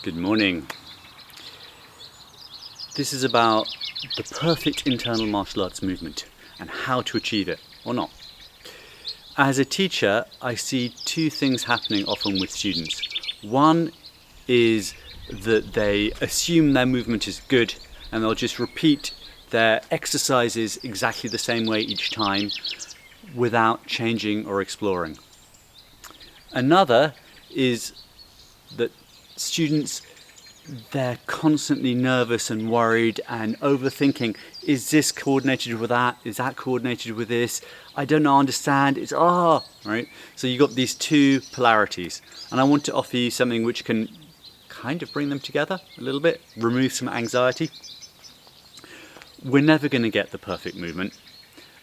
Good morning. This is about the perfect internal martial arts movement and how to achieve it or not. As a teacher, I see two things happening often with students. One is that they assume their movement is good and they'll just repeat their exercises exactly the same way each time without changing or exploring. Another is that students, they're constantly nervous and worried and overthinking. Is this coordinated with that? Is that coordinated with this? I don't understand. It's right? So you've got these two polarities, and I want to offer you something which can kind of bring them together a little bit, remove some anxiety. We're never going to get the perfect movement.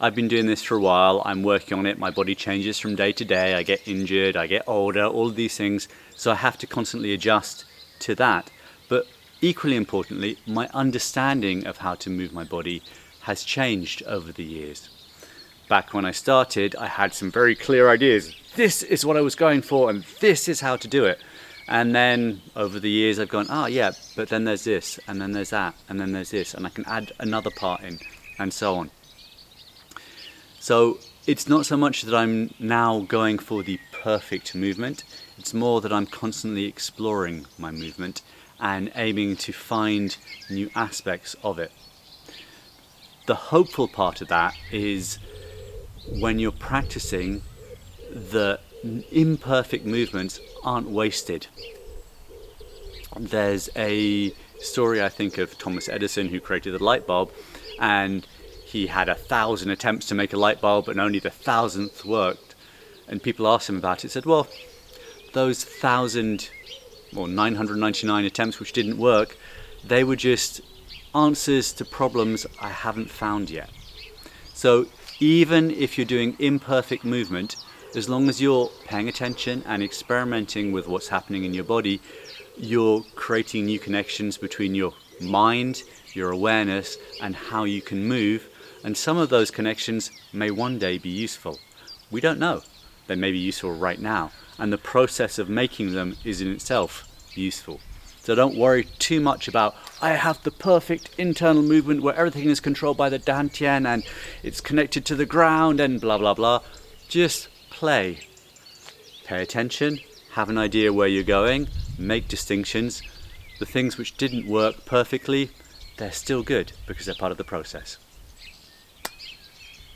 I've been doing this for a while. I'm working on it. My body changes from day to day. I get injured, I get older, all of these things. So I have to constantly adjust to that. But equally importantly, my understanding of how to move my body has changed over the years. Back when I started, I had some very clear ideas. This is what I was going for and this is how to do it. And then over the years I've gone, but then there's this, and then there's that, and then there's this, and I can add another part in, and so on. So it's not so much that I'm now going for the perfect movement, it's more that I'm constantly exploring my movement and aiming to find new aspects of it. The hopeful part of that is when you're practicing, the imperfect movements aren't wasted. There's a story, I think, of Thomas Edison, who created the light bulb, and he had 1,000 attempts to make a light bulb and only the 1,000th worked. And people asked him about it, said, well, those 999 attempts which didn't work, they were just answers to problems I haven't found yet. So even if you're doing imperfect movement, as long as you're paying attention and experimenting with what's happening in your body, you're creating new connections between your mind, your awareness, and how you can move. And some of those connections may one day be useful. We don't know. They may be useful right now. And the process of making them is in itself useful. So don't worry too much about, I have the perfect internal movement where everything is controlled by the dantian and it's connected to the ground and blah, blah, blah. Just play. Pay attention, have an idea where you're going, make distinctions. The things which didn't work perfectly, they're still good because they're part of the process.